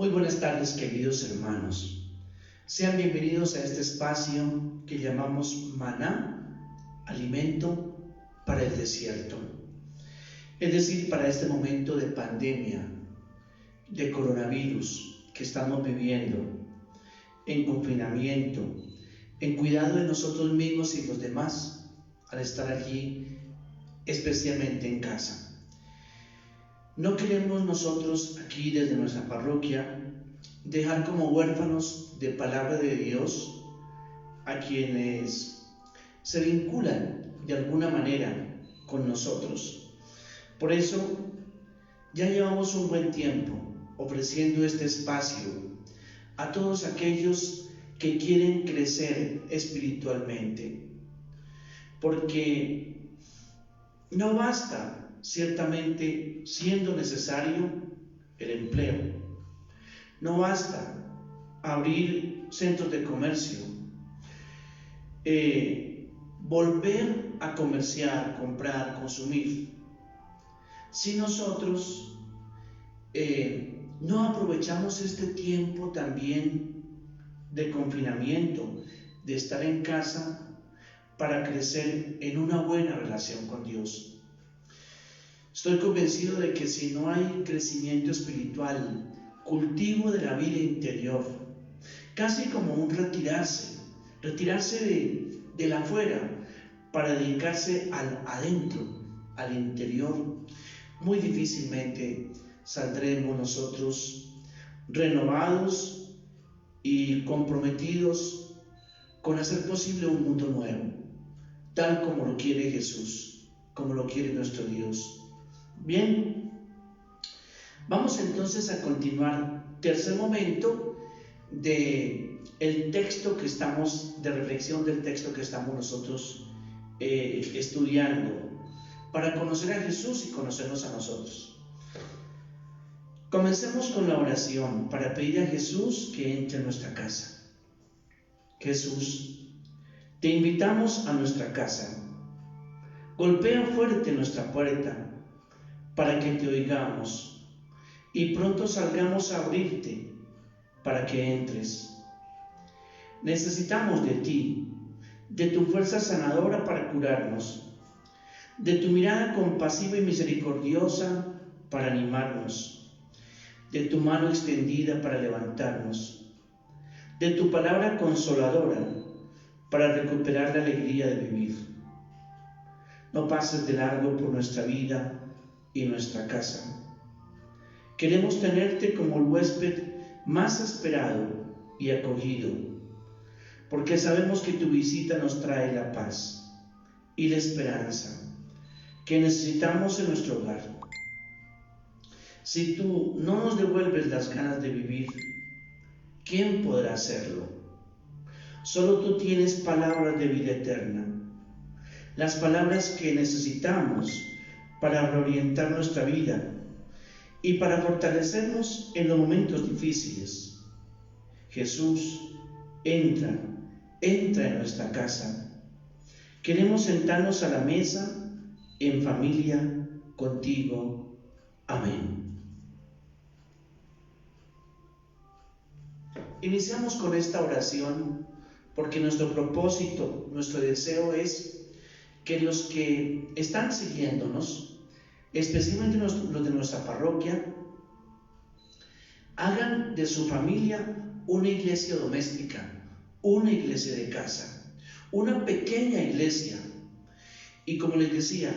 Muy buenas tardes, queridos hermanos. Sean bienvenidos a este espacio que llamamos Maná, alimento para el desierto. Es decir, para este momento de pandemia, de coronavirus que estamos viviendo, en confinamiento, en cuidado de nosotros mismos y los demás, al estar aquí, especialmente en casa. No queremos nosotros aquí desde nuestra parroquia dejar como huérfanos de palabra de Dios a quienes se vinculan de alguna manera con nosotros. Por eso ya llevamos un buen tiempo ofreciendo este espacio a todos aquellos que quieren crecer espiritualmente, porque no basta ciertamente, siendo necesario el empleo. No basta abrir centros de comercio, volver a comerciar, comprar, consumir. Si nosotros no aprovechamos este tiempo también de confinamiento, de estar en casa, para crecer en una buena relación con Dios. Estoy convencido de que si no hay crecimiento espiritual, cultivo de la vida interior, casi como un retirarse del afuera para dedicarse al adentro, al interior, muy difícilmente saldremos nosotros renovados y comprometidos con hacer posible un mundo nuevo, tal como lo quiere Jesús, como lo quiere nuestro Dios. Bien, vamos entonces a continuar. Tercer momento de reflexión del texto que estamos nosotros estudiando, para conocer a Jesús y conocernos a nosotros. Comencemos con la oración para pedir a Jesús que entre en nuestra casa. Jesús, te invitamos a nuestra casa. Golpea fuerte nuestra puerta para que te oigamos y pronto salgamos a abrirte para que entres. Necesitamos de ti, de tu fuerza sanadora para curarnos, de tu mirada compasiva y misericordiosa para animarnos, de tu mano extendida para levantarnos, de tu palabra consoladora para recuperar la alegría de vivir. No pases de largo por nuestra vida y nuestra casa. Queremos tenerte como el huésped más esperado y acogido, porque sabemos que tu visita nos trae la paz y la esperanza que necesitamos en nuestro hogar. Si tú no nos devuelves las ganas de vivir, ¿quién podrá hacerlo? Solo tú tienes palabras de vida eterna, las palabras que necesitamos para reorientar nuestra vida y para fortalecernos en los momentos difíciles. Jesús, entra en nuestra casa. Queremos sentarnos a la mesa en familia contigo. Amén. Iniciamos con esta oración porque nuestro propósito, nuestro deseo es que los que están siguiéndonos, especialmente los de nuestra parroquia, hagan de su familia una iglesia doméstica, una iglesia de casa, una pequeña iglesia. Y como les decía,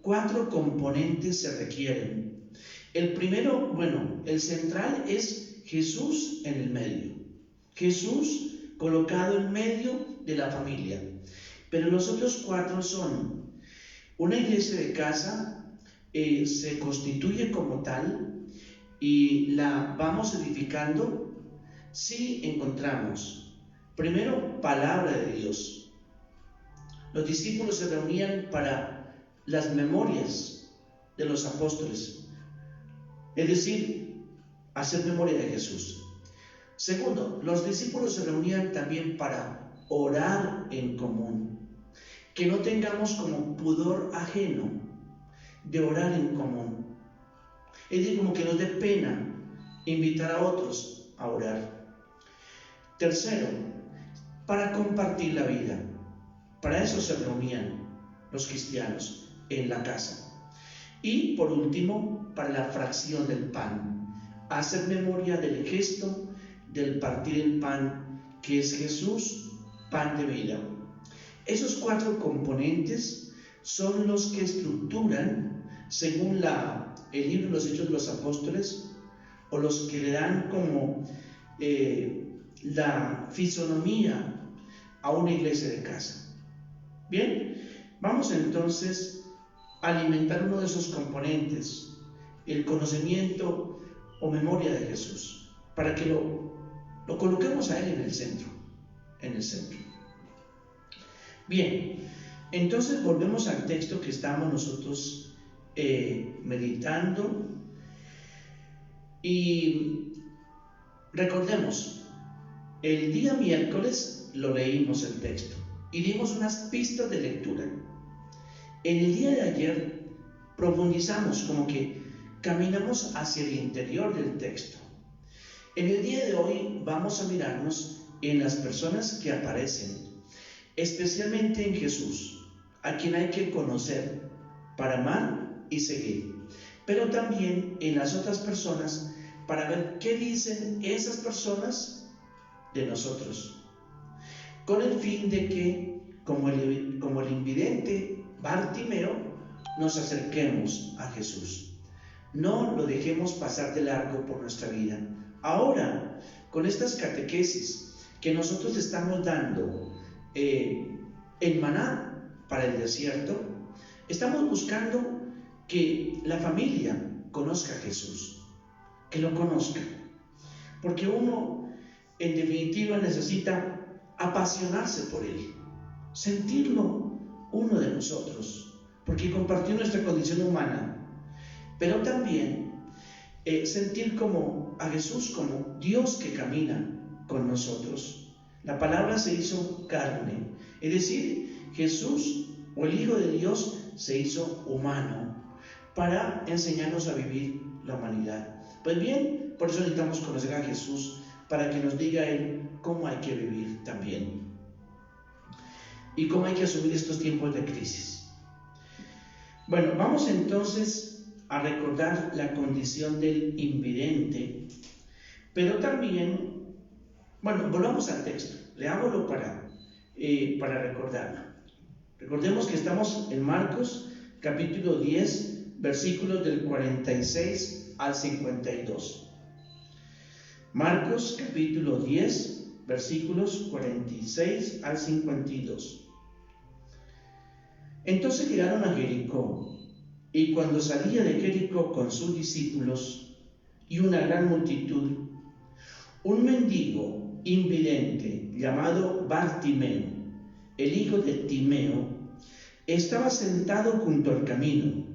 4 componentes se requieren. El primero, el central es Jesús en el medio. Jesús colocado en medio de la familia. Pero los otros 4 son: una iglesia de casa se constituye como tal y la vamos edificando si encontramos, primero, palabra de Dios. Los discípulos se reunían para las memorias de los apóstoles, es decir, hacer memoria de Jesús. Segundo, los discípulos se reunían también para orar en común. Que no tengamos como pudor ajeno de orar en común. Es decir, como que nos dé pena invitar a otros a orar. Tercero, para compartir la vida. Para eso se reunían los cristianos en la casa. Y por último, para la fracción del pan. Hacer memoria del gesto del partir el pan, que es Jesús, pan de vida. Esos 4 componentes son los que estructuran, según el libro de los Hechos de los Apóstoles, o los que le dan como la fisonomía a una iglesia de casa. Bien, vamos entonces a alimentar uno de esos componentes, el conocimiento o memoria de Jesús, para que lo coloquemos a Él en el centro. Bien, entonces volvemos al texto que estamos nosotros meditando y recordemos, el día miércoles lo leímos el texto y dimos unas pistas de lectura. En el día de ayer profundizamos, como que caminamos hacia el interior del texto. En el día de hoy vamos a mirarnos en las personas que aparecen, especialmente en Jesús, a quien hay que conocer para amar y seguir, pero también en las otras personas para ver qué dicen esas personas de nosotros, con el fin de que, como el invidente Bartimeo, nos acerquemos a Jesús. No lo dejemos pasar de largo por nuestra vida. Ahora, con estas catequesis que nosotros estamos dando en Maná para el desierto, estamos buscando que la familia conozca a Jesús, que lo conozca, porque uno en definitiva necesita apasionarse por Él, sentirlo uno de nosotros, porque compartió nuestra condición humana, pero también sentir como a Jesús como Dios que camina con nosotros. La palabra se hizo carne, es decir, Jesús o el Hijo de Dios se hizo humano para enseñarnos a vivir la humanidad. Pues bien, por eso necesitamos conocer a Jesús, para que nos diga Él cómo hay que vivir también y cómo hay que asumir estos tiempos de crisis. Bueno, vamos entonces a recordar la condición del invidente, pero también, bueno, volvamos al texto, leámoslo para recordarlo. Recordemos que estamos en Marcos capítulo 10, versículos del 46 al 52. Marcos capítulo 10, versículos 46 al 52. Entonces llegaron a Jericó, y cuando salía de Jericó con sus discípulos y una gran multitud, un mendigo invidente llamado Bartimeo, el hijo de Timeo, estaba sentado junto al camino.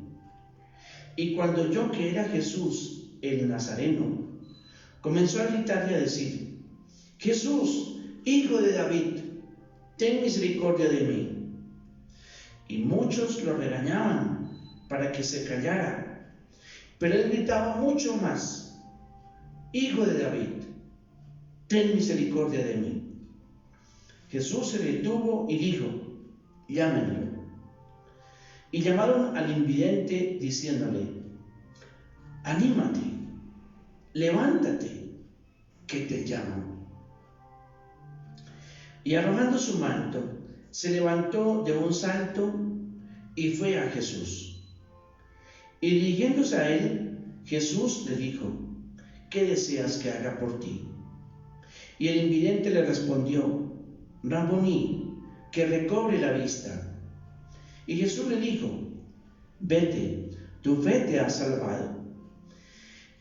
Y cuando oyó que era Jesús el Nazareno, comenzó a gritar y a decir: Jesús, hijo de David, ten misericordia de mí. Y muchos lo regañaban para que se callara, pero él gritaba mucho más: Hijo de David, ten misericordia de mí. Jesús se detuvo y dijo: Llámenlo. Y llamaron al invidente diciéndole: Anímate, levántate, que te llamo. Y arrojando su manto, se levantó de un salto y fue a Jesús. Y dirigiéndose a él, Jesús le dijo: ¿qué deseas que haga por ti? Y el invidente le respondió: Rabboni, que recobre la vista. Y Jesús le dijo: vete, tu fe te ha salvado.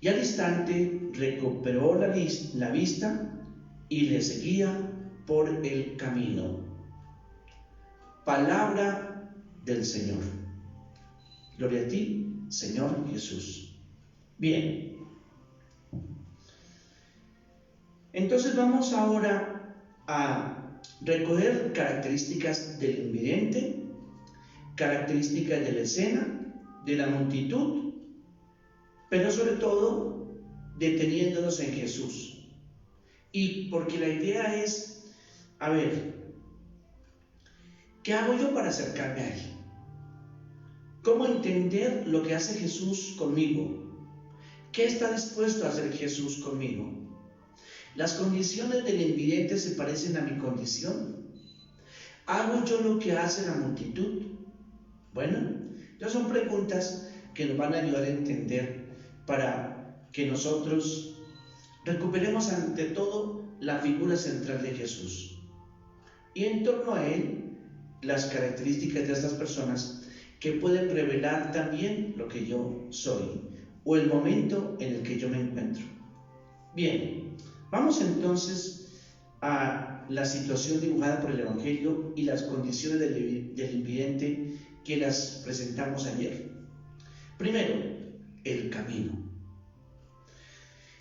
Y al instante recuperó la vista y le seguía por el camino. Palabra del Señor. Gloria a ti, Señor Jesús. Bien. Entonces vamos ahora a recoger características del invidente, características de la escena, de la multitud, pero sobre todo deteniéndonos en Jesús. Y porque la idea es, a ver, ¿qué hago yo para acercarme a Él? ¿Cómo entender lo que hace Jesús conmigo? ¿Qué está dispuesto a hacer Jesús conmigo? ¿Las condiciones del invidente se parecen a mi condición? ¿Hago yo lo que hace la multitud? Bueno, ya son preguntas que nos van a ayudar a entender para que nosotros recuperemos ante todo la figura central de Jesús. Y en torno a Él, las características de estas personas que pueden revelar también lo que yo soy o el momento en el que yo me encuentro. Bien, vamos entonces a la situación dibujada por el Evangelio y las condiciones del invidente que las presentamos ayer. Primero, el camino.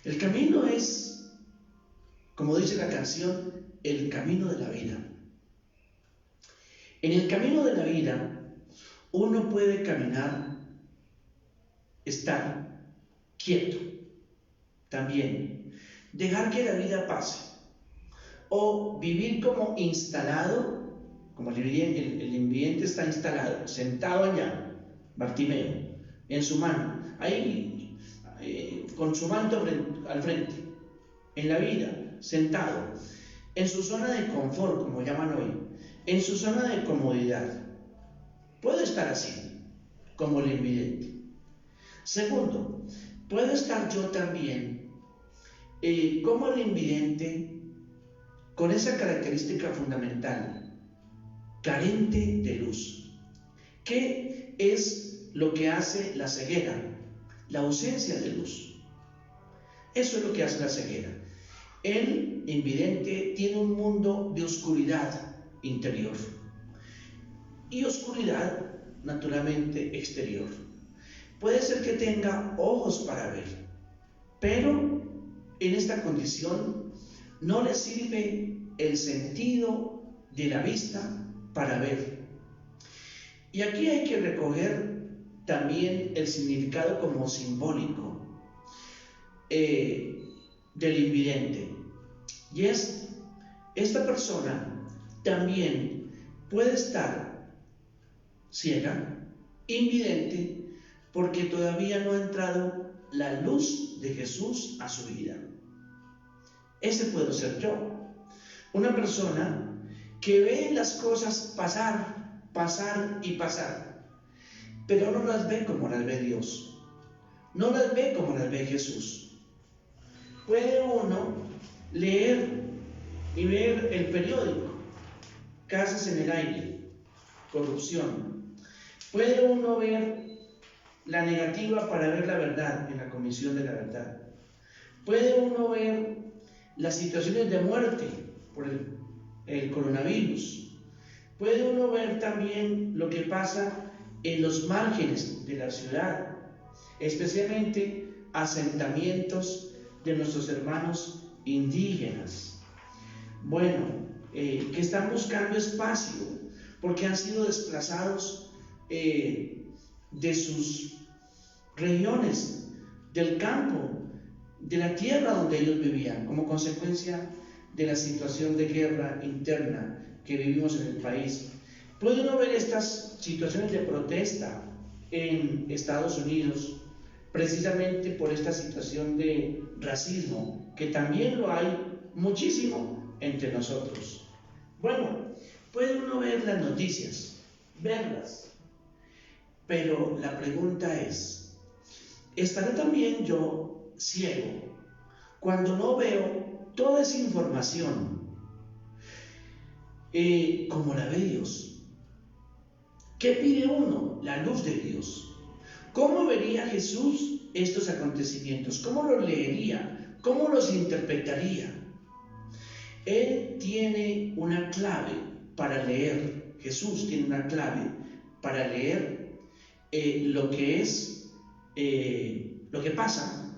El camino es, como dice la canción, el camino de la vida. En el camino de la vida, uno puede caminar, estar quieto, también, dejar que la vida pase, o vivir como instalado, como el invidente está instalado, sentado allá, Bartimeo, en su mano, ahí, con su manto al frente, en la vida, sentado, en su zona de confort, como llaman hoy, en su zona de comodidad. Puedo estar así, como el invidente. Segundo, puedo estar yo también como el invidente, con esa característica fundamental, carente de luz. ¿Qué es lo que hace la ceguera? La ausencia de luz. Eso es lo que hace la ceguera. El invidente tiene un mundo de oscuridad interior y oscuridad, naturalmente, exterior. Puede ser que tenga ojos para ver, pero en esta condición no le sirve el sentido de la vista para ver. Y aquí hay que recoger también el significado como simbólico del invidente. Y es, esta persona también puede estar ciega, invidente, porque todavía no ha entrado la luz de Jesús a su vida. Ese puedo ser yo. Una persona que ve las cosas pasar, pasar y pasar, pero no las ve como las ve Dios. No las ve como las ve Jesús. Puede uno leer y ver el periódico, casas en el aire, corrupción. Puede uno ver la negativa para ver la verdad en la Comisión de la Verdad. Puede uno ver las situaciones de muerte por el coronavirus. Puede uno ver también lo que pasa en los márgenes de la ciudad, especialmente asentamientos de nuestros hermanos indígenas. Bueno, que están buscando espacio porque han sido desplazados de sus regiones, del campo, de la tierra donde ellos vivían, como consecuencia de la situación de guerra interna que vivimos en el país. Puede uno ver estas situaciones de protesta en Estados Unidos, precisamente por esta situación de racismo, que también lo hay muchísimo entre nosotros. Bueno, puede uno ver las noticias, verlas, pero la pregunta es, ¿estaré también yo ciego cuando no veo toda esa información como la ve Dios? ¿Qué pide uno? La luz de Dios. ¿Cómo vería Jesús estos acontecimientos? ¿Cómo los leería? ¿Cómo los interpretaría? Él tiene una clave para leer, Jesús tiene una clave para leer lo que es, lo que pasa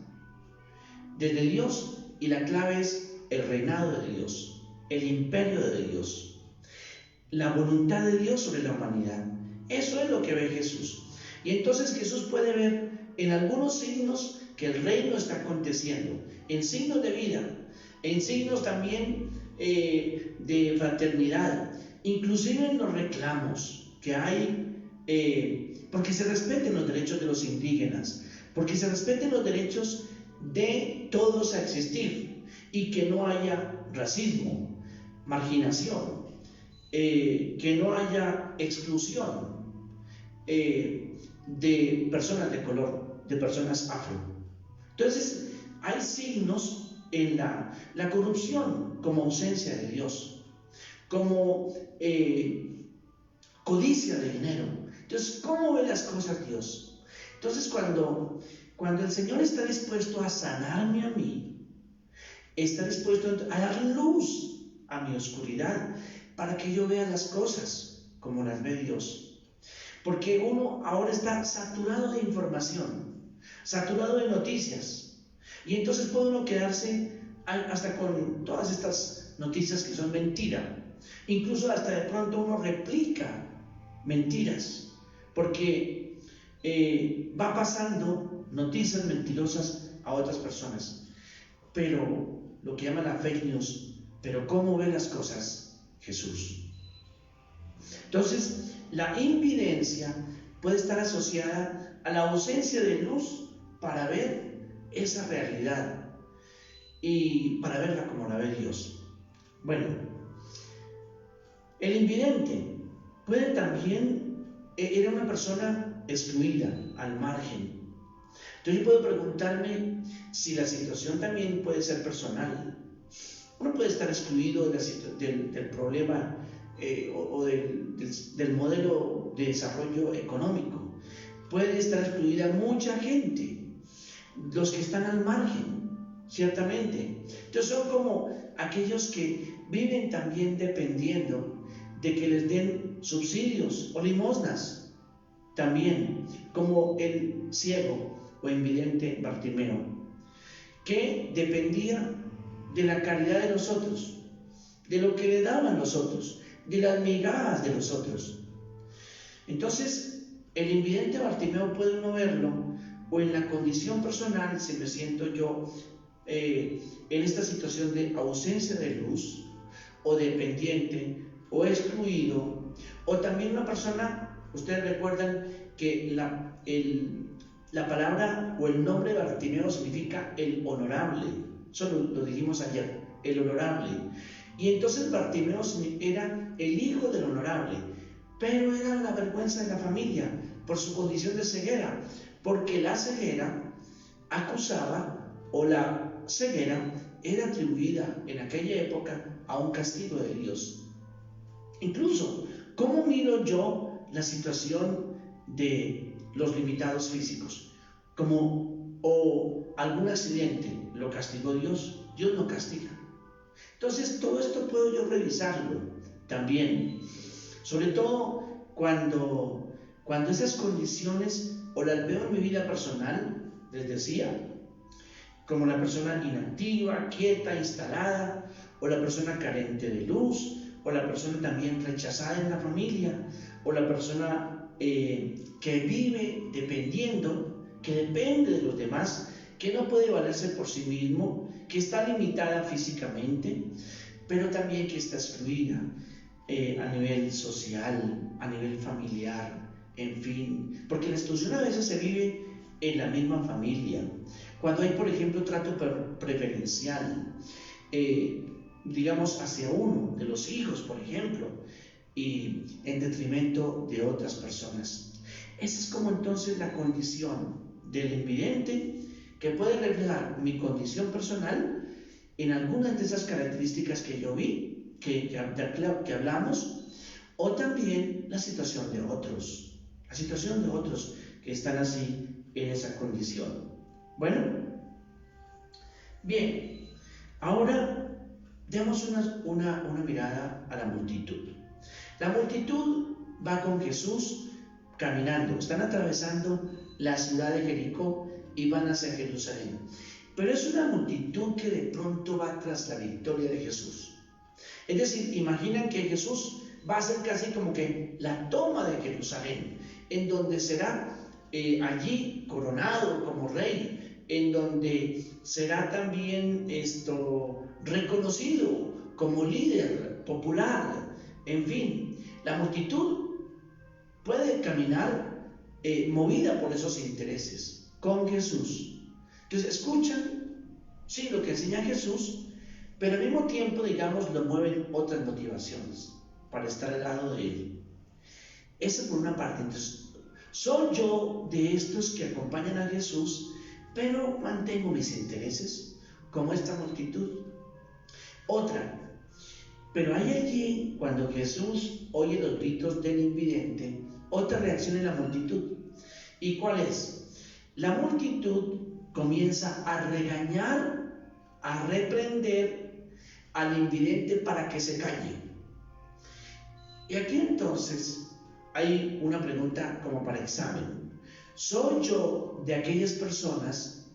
desde Dios, y la clave es el reinado de Dios, el imperio de Dios, la voluntad de Dios sobre la humanidad. Eso es lo que ve Jesús. Y entonces Jesús puede ver en algunos signos que el reino está aconteciendo en signos de vida, en signos también de fraternidad, inclusive en los reclamos que hay, porque se respeten los derechos de los indígenas, porque se respeten los derechos de todos a existir y que no haya racismo, marginación, que no haya exclusión de personas de color, de personas afro. Entonces, hay signos en la corrupción como ausencia de Dios, como codicia de dinero. Entonces, ¿cómo ve las cosas Dios? Entonces, cuando el Señor está dispuesto a sanarme a mí, está dispuesto a dar luz a mi oscuridad para que yo vea las cosas como las ve Dios. Porque uno ahora está saturado de información, saturado de noticias, y entonces puede uno quedarse hasta con todas estas noticias que son mentira. Incluso hasta de pronto uno replica mentiras, porque va pasando noticias mentirosas a otras personas. Pero lo que llaman la fake news, pero ¿cómo ve las cosas Jesús? Entonces, la invidencia puede estar asociada a la ausencia de luz para ver esa realidad y para verla como la ve Dios. Bueno, el invidente puede también, era una persona excluida, al margen. Entonces yo puedo preguntarme si la situación también puede ser personal. Uno puede estar excluido del problema o del modelo de desarrollo económico. Puede estar excluida mucha gente, los que están al margen, ciertamente. Entonces son como aquellos que viven también dependiendo de que les den subsidios o limosnas, también, como el ciego o invidente Bartimeo, que dependía de la caridad de los otros, de lo que le daban los otros, de las migajas de los otros. Entonces, el invidente Bartimeo puede uno verlo, o en la condición personal, si me siento yo en esta situación de ausencia de luz, o dependiente, o excluido, o también una persona, ustedes recuerdan que la palabra o el nombre Bartimeo significa el honorable, eso lo dijimos ayer, el honorable. Y entonces Bartimeo era el hijo del honorable, pero era la vergüenza de la familia por su condición de ceguera, porque la ceguera acusaba, o la ceguera era atribuida en aquella época a un castigo de Dios. Incluso, ¿cómo miro yo la situación de los limitados físicos? O algún accidente, ¿lo castigó Dios? Dios no castiga. Entonces, todo esto puedo yo revisarlo también, sobre todo cuando esas condiciones o las veo en mi vida personal, les decía, como la persona inactiva, quieta, instalada, o la persona carente de luz, o la persona también rechazada en la familia, o la persona que vive dependiendo, que depende de los demás, que no puede valerse por sí mismo, que está limitada físicamente, pero también que está excluida a nivel social, a nivel familiar, en fin, porque la exclusión a veces se vive en la misma familia. Cuando hay, por ejemplo, trato preferencial, digamos, hacia uno de los hijos, por ejemplo, y en detrimento de otras personas. Esa es como entonces la condición del invidente, que puede reflejar mi condición personal en algunas de esas características que yo vi, que hablamos, o también la situación de otros, que están así en esa condición. Bueno, bien, ahora demos una mirada a la multitud. La multitud va con Jesús caminando, están atravesando la ciudad de Jericó y van hacia Jerusalén. Pero es una multitud que de pronto va tras la victoria de Jesús. Es decir, imaginan que Jesús va a ser casi como que la toma de Jerusalén, en donde será allí coronado como rey, en donde será también reconocido como líder popular. En fin, la multitud puede caminar movida por esos intereses con Jesús. Entonces escuchan, sí, lo que enseña Jesús, pero al mismo tiempo, digamos, lo mueven otras motivaciones para estar al lado de Él. Eso por una parte. Entonces, soy yo de estos que acompañan a Jesús, pero mantengo mis intereses, como esta multitud. Otra, pero hay allí, cuando Jesús oye los gritos del invidente, otra reacción en la multitud. ¿Y cuál es? La multitud comienza a regañar, a reprender al invidente para que se calle. Y aquí entonces hay una pregunta como para examen. ¿Soy yo de aquellas personas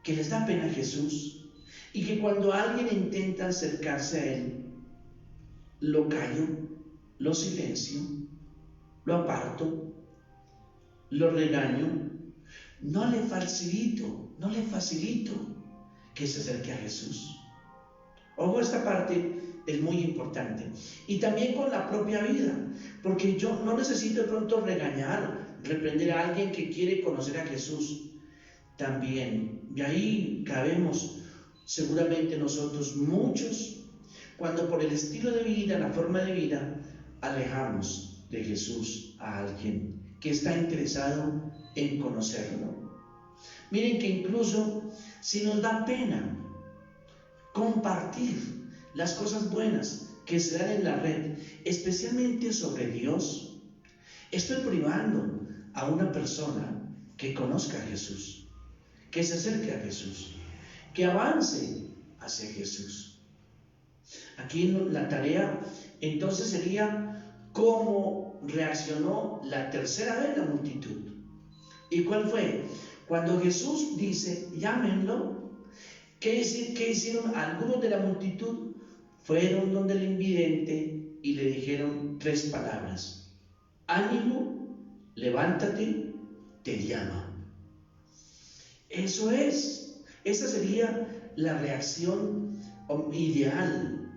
que les da pena a Jesús y que cuando alguien intenta acercarse a Él, lo callo, lo silencio, lo aparto, lo regaño, no le facilito que se acerque a Jesús? Ojo, esta parte es muy importante. Y también con la propia vida, porque yo no necesito de pronto regañar, reprender a alguien que quiere conocer a Jesús. También, y ahí cabemos seguramente nosotros muchos, cuando por el estilo de vida, la forma de vida, alejamos de Jesús a alguien que está interesado en conocerlo. Miren que incluso si nos da pena compartir las cosas buenas que se dan en la red, especialmente sobre Dios, estoy privando a una persona que conozca a Jesús, que se acerque a Jesús, que avance hacia Jesús. Aquí la tarea entonces sería cómo reaccionó la tercera vez la multitud. ¿Y cuál fue? Cuando Jesús dice, llámenlo, ¿qué hicieron algunos de la multitud? Fueron donde el invidente y le dijeron 3 palabras. Ánimo, levántate, te llama. Eso es. Esa sería la reacción ideal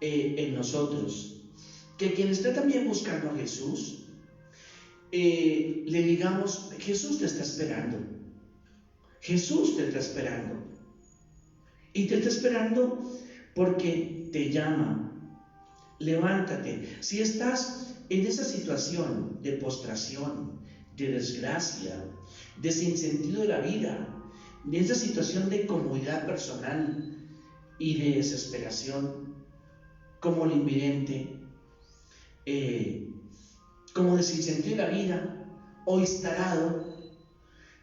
en nosotros. Que quien esté también buscando a Jesús, le digamos, Jesús te está esperando. Jesús te está esperando. Y te está esperando porque te llama. Levántate. Si estás en esa situación de postración, de desgracia, de sinsentido de la vida, de esa situación de comodidad personal y de desesperación, como el invidente, como de sinsentido de la vida o instalado,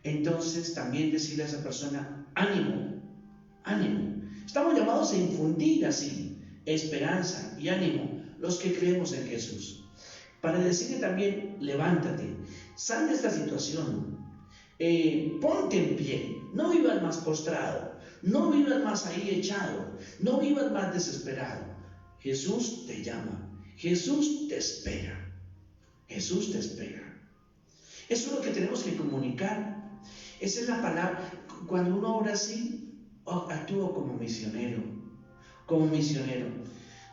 entonces también decirle a esa persona, ánimo, ánimo. Estamos llamados a infundir así esperanza y ánimo los que creemos en Jesús, para decirle también, levántate, sal de esta situación, ponte en pie, no vivas más postrado, no vivas más ahí echado, no vivas más desesperado. Jesús te llama, Jesús te espera, Jesús te espera. Eso es lo que tenemos que comunicar. Esa es la palabra. Cuando uno obra así, actúa como misionero, como misionero.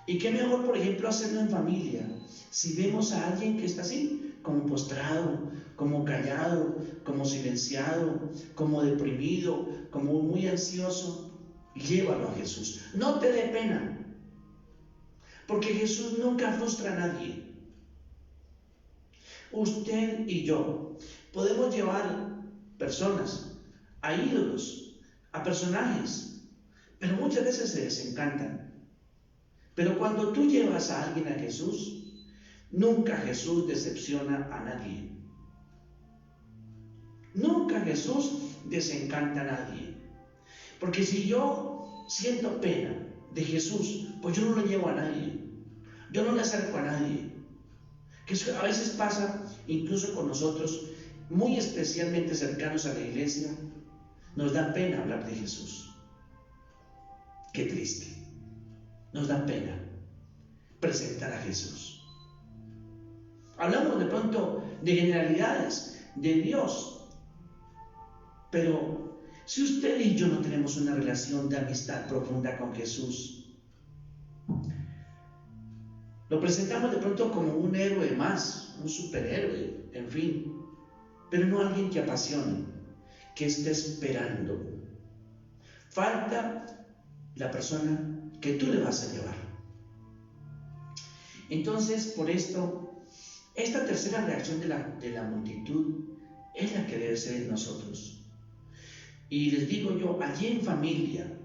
Y qué mejor, por ejemplo, hacerlo en familia. Si vemos a alguien que está así, como postrado, como callado, como silenciado, como deprimido, como muy ansioso, llévalo a Jesús. No te dé pena, porque Jesús nunca frustra a nadie. Usted y yo podemos llevar personas a ídolos, a personajes, pero muchas veces se desencantan. Pero cuando tú llevas a alguien a Jesús, nunca Jesús decepciona a nadie. Nunca Jesús desencanta a nadie. Porque si yo siento pena de Jesús, pues yo no lo llevo a nadie. Yo no le acerco a nadie. Que eso a veces pasa incluso con nosotros, muy especialmente cercanos a la iglesia, nos da pena hablar de Jesús. Qué triste. Nos da pena presentar a Jesús. Hablamos de pronto de generalidades de Dios, pero Si usted y yo no tenemos una relación de amistad profunda con Jesús, lo presentamos de pronto como un héroe más, un superhéroe, en fin, pero no alguien que apasione, que esté esperando. Falta la persona que tú le vas a llevar. Entonces, por esto, esta tercera reacción de la multitud es la que debe ser en nosotros. Y les digo yo, allí en familia,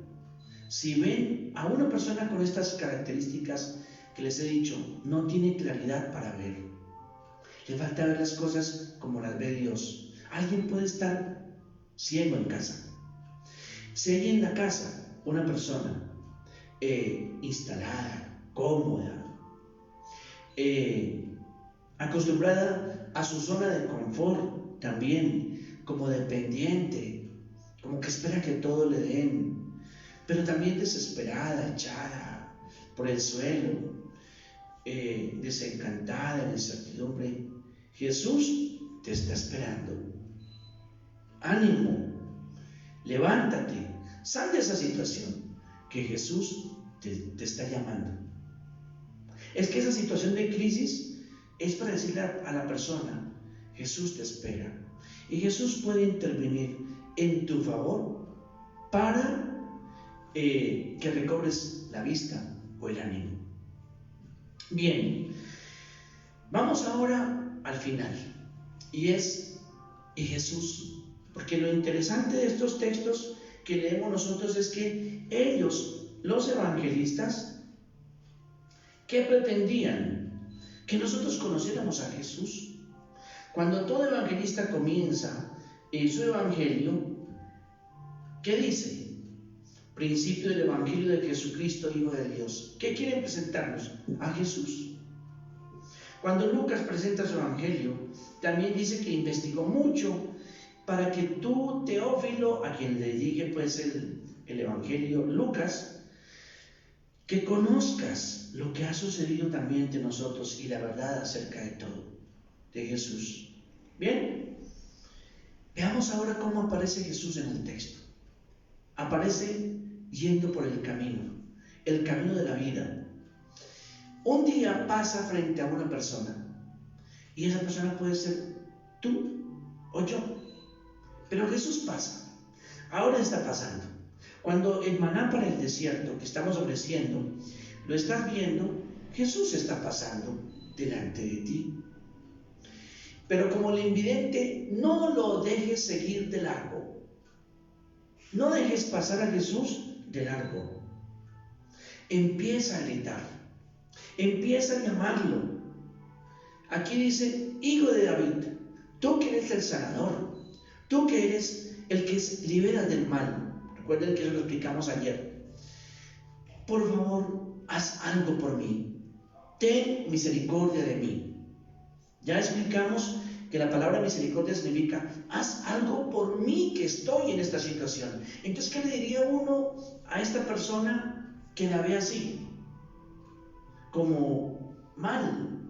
si ven a una persona con estas características que les he dicho, no tiene claridad para ver, le falta ver las cosas como las ve Dios. Alguien puede estar ciego en casa. Si hay en la casa una persona instalada, cómoda, acostumbrada a su zona de confort también, como dependiente, como que espera que todo le den, pero también desesperada, echada por el suelo, desencantada, en incertidumbre, Jesús te está esperando. Ánimo, levántate, sal de esa situación, que Jesús te está llamando. Es que esa situación de crisis es para decirle a la persona, Jesús te espera. Y Jesús puede intervenir en tu favor para que recobres la vista o el ánimo. Bien, vamos ahora al final. Y Jesús, porque lo interesante de estos textos que leemos nosotros es que ellos, los evangelistas, ¿qué pretendían? Que nosotros conociéramos a Jesús. Cuando todo evangelista comienza su evangelio, ¿qué dice? Principio del evangelio de Jesucristo, Hijo de Dios. ¿Qué quieren presentarnos? A Jesús. Cuando Lucas presenta su evangelio, también dice que investigó mucho para que tú, Teófilo, a quien le dije pues el evangelio Lucas, que conozcas lo que ha sucedido también entre nosotros y la verdad acerca de todo, de Jesús. Bien, veamos ahora cómo aparece Jesús en el texto. Aparece yendo por el camino de la vida. Un día pasa frente a una persona y esa persona puede ser tú o yo, pero Jesús pasa. Ahora está pasando. Cuando el maná para el desierto que estamos ofreciendo lo estás viendo, Jesús está pasando delante de ti. Pero como el invidente, no lo dejes seguir de largo. No dejes pasar a Jesús de largo. Empieza a gritar, empieza a llamarlo. Aquí dice, Hijo de David, tú que eres el sanador, tú que eres el que libera del mal. Recuerden que eso lo explicamos ayer. Por favor, haz algo por mí. Ten misericordia de mí. Ya explicamos que la palabra misericordia significa, haz algo por mí que estoy en esta situación. Entonces, ¿qué le diría uno a esta persona que la ve así? Como mal.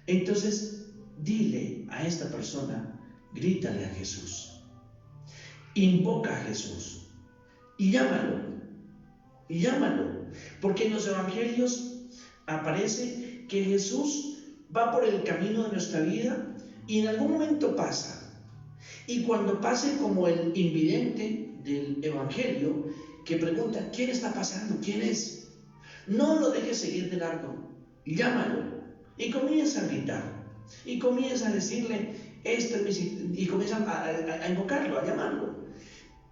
Entonces, dile a esta persona, grítale a Jesús. Invoca a Jesús. Y llámalo, porque en los evangelios aparece que Jesús va por el camino de nuestra vida y en algún momento pasa. Y cuando pase, como el invidente del evangelio que pregunta, ¿quién está pasando? ¿Quién es? No lo dejes seguir de largo, llámalo y comienza a gritar y comienza a decirle, y comienza a invocarlo, a llamarlo.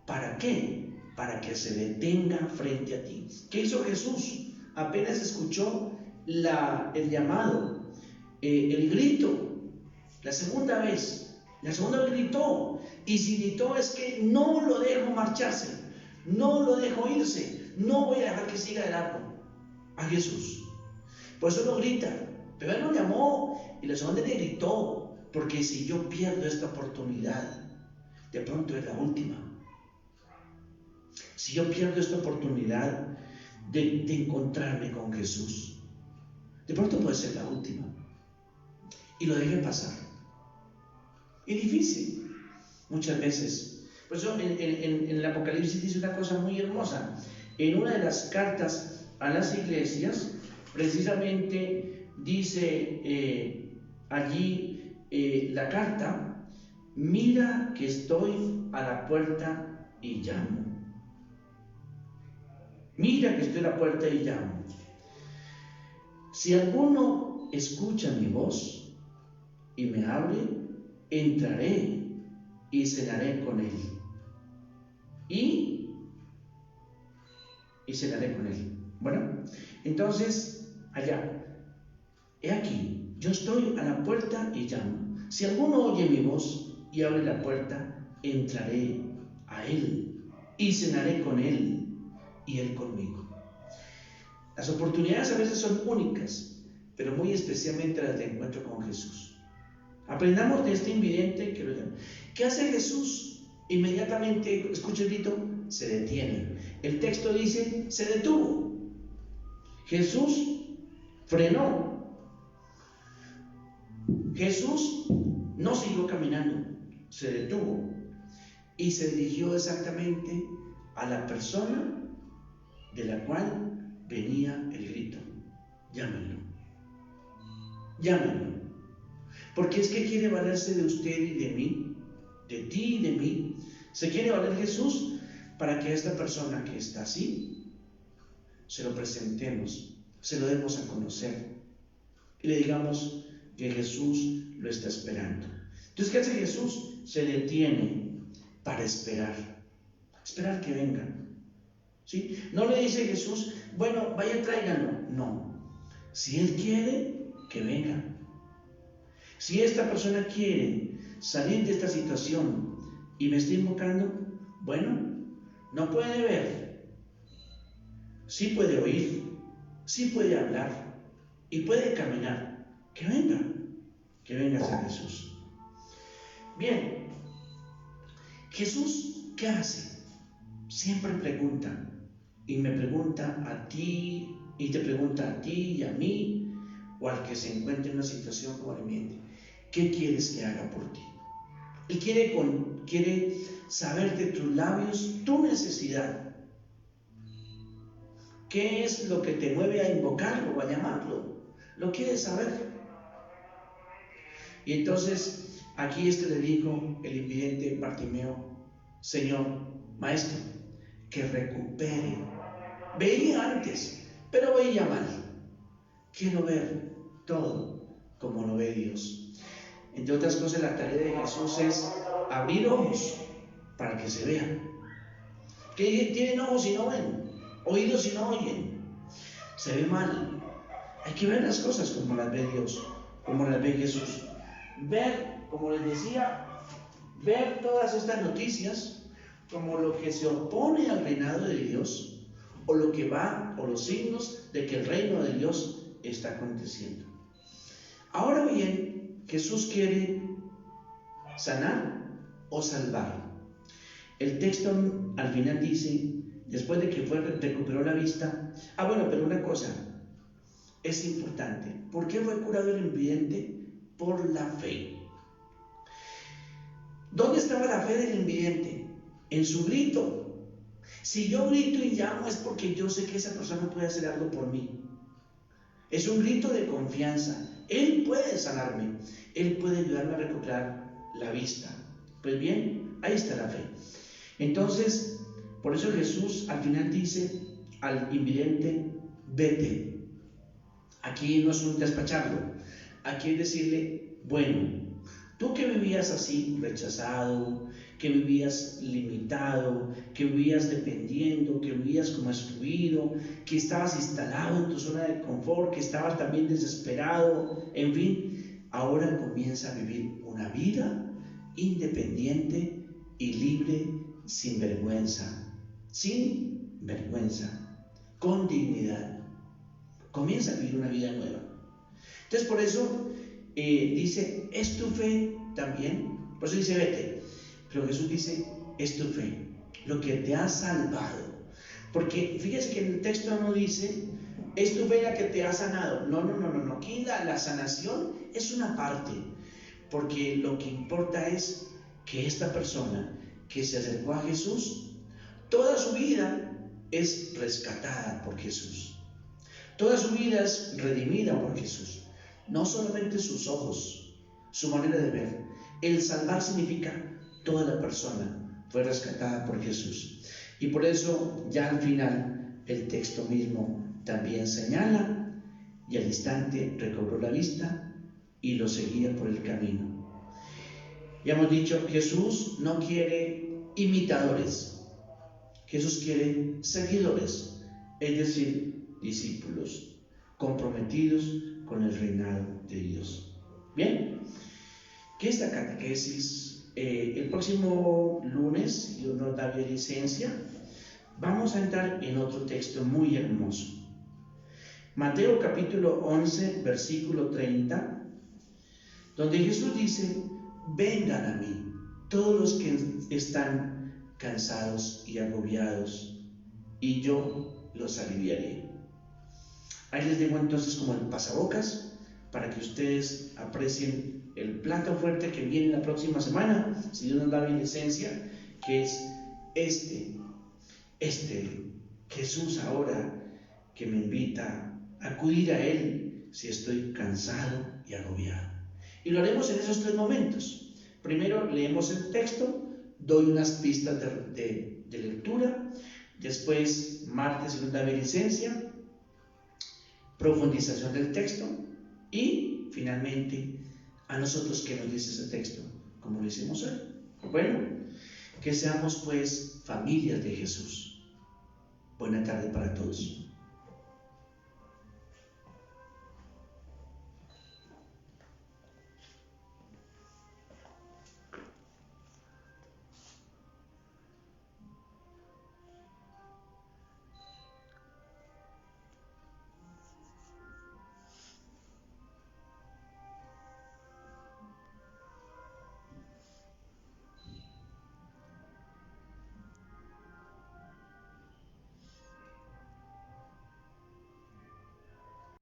¿Para qué? Para que se detenga frente a ti. ¿Qué hizo Jesús? Apenas escuchó el llamado, el grito, la segunda vez gritó, y si gritó es que no lo dejo marcharse, no lo dejo irse, no voy a dejar que siga de largo a Jesús. Por eso lo grita, pero él lo llamó y la segunda le gritó, porque si yo pierdo esta oportunidad, de pronto es la última. Si yo pierdo esta oportunidad de encontrarme con Jesús, de pronto puede ser la última. Y lo dejé pasar. Y difícil, muchas veces, Por eso en el Apocalipsis dice una cosa muy hermosa. En una de las cartas a las iglesias, precisamente dice allí la carta: mira que estoy a la puerta y llamo. Mira que estoy a la puerta y llamo. Si alguno escucha mi voz y me abre, entraré y cenaré con él. Y cenaré con él. Bueno, entonces, allá, he aquí, yo estoy a la puerta y llamo. Si alguno oye mi voz y abre la puerta, entraré a él y cenaré con él y él conmigo. Las oportunidades a veces son únicas, pero muy especialmente las de encuentro con Jesús. Aprendamos de este invidente que lo llama. ¿Qué hace Jesús? Inmediatamente, escucha el grito, se detiene. El texto dice, se detuvo. Jesús frenó. Jesús no siguió caminando, se detuvo y se dirigió exactamente a la persona de la cual venía el grito. Llámenlo. Llámenlo. Porque es que quiere valerse de usted y de mí, de ti y de mí. Se quiere valer Jesús para que a esta persona que está así, se lo presentemos, se lo demos a conocer y le digamos que Jesús lo está esperando. Entonces, ¿qué hace Jesús? Se detiene para esperar que venga. ¿Sí? No le dice Jesús, bueno, vaya, tráiganlo. No. Si Él quiere, que venga. Si esta persona quiere salir de esta situación y me está invocando, bueno, no puede ver, sí puede oír, sí puede hablar y puede caminar. Que venga hacia Jesús. Bien, Jesús, ¿qué hace? Siempre pregunta, y me pregunta a ti, y te pregunta a ti y a mí, o al que se encuentre en una situación como la mía. ¿Qué quieres que haga por ti? Él quiere saber de tus labios tu necesidad. ¿Qué es lo que te mueve a invocarlo o a llamarlo? Lo quiere saber. Y entonces aquí le dijo el invidente Bartimeo: Señor, Maestro, que recupere. Veía antes, pero veía mal. Quiero ver todo como lo ve Dios. Entre otras cosas, la tarea de Jesús es abrir ojos para que se vean. Que tienen ojos y no ven, oídos y no oyen. Se ve mal. Hay que ver las cosas como las ve Dios, como las ve Jesús. Ver, como les decía, ver todas estas noticias como lo que se opone al reinado de Dios, o lo que va, o los signos de que el reino de Dios está aconteciendo. Ahora bien, Jesús quiere sanar o salvar. El texto al final dice, después de que recuperó la vista, pero una cosa es importante. ¿Por qué fue curado el invidente? Por la fe. ¿Dónde estaba la fe del invidente? En su grito. Si yo grito y llamo es porque yo sé que esa persona puede hacer algo por mí. Es un grito de confianza. Él puede sanarme. Él puede ayudarme a recuperar la vista. Pues bien, ahí está la fe. Entonces, por eso Jesús al final dice al invidente, vete. Aquí no es un despacharlo. Aquí es decirle, bueno, tú que vivías así, rechazado, que vivías limitado, que vivías dependiendo, que vivías como excluido, que estabas instalado en tu zona de confort, que estabas también desesperado, en fin, ahora comienza a vivir una vida independiente y libre, sin vergüenza, con dignidad. Comienza a vivir una vida nueva. Entonces, por eso dice, es tu fe también. Por eso dice, vete. Pero Jesús dice, es tu fe, lo que te ha salvado. Porque fíjese que en el texto no dice, es tu fe la que te ha sanado. No. Aquí la sanación es una parte. Porque lo que importa es que esta persona que se acercó a Jesús, toda su vida es rescatada por Jesús. Toda su vida es redimida por Jesús. No solamente sus ojos, su manera de ver. El salvar significa toda la persona fue rescatada por Jesús. Y por eso ya al final el texto mismo también señala: y al instante recobró la vista y lo seguía por el camino. Ya hemos dicho, Jesús no quiere imitadores. Jesús quiere seguidores, es decir, discípulos comprometidos con el reinado de Dios. Bien, que esta catequesis, el próximo lunes, si Dios nos da licencia, vamos a entrar en otro texto muy hermoso. Mateo capítulo 11, versículo 30, donde Jesús dice: vengan a mí, todos los que están cansados y agobiados, y yo los aliviaré. Ahí les dejo entonces como el pasabocas para que ustedes aprecien el plato fuerte que viene la próxima semana, si Dios nos da licencia, que es este Jesús ahora que me invita a acudir a Él si estoy cansado y agobiado. Y lo haremos en esos 3 momentos. Primero leemos el texto, doy unas pistas de lectura. Después, martes, si nos da licencia, profundización del texto. Y finalmente, a nosotros que nos dice ese texto, como lo hicimos hoy. Bueno, que seamos pues familias de Jesús. Buena tarde para todos.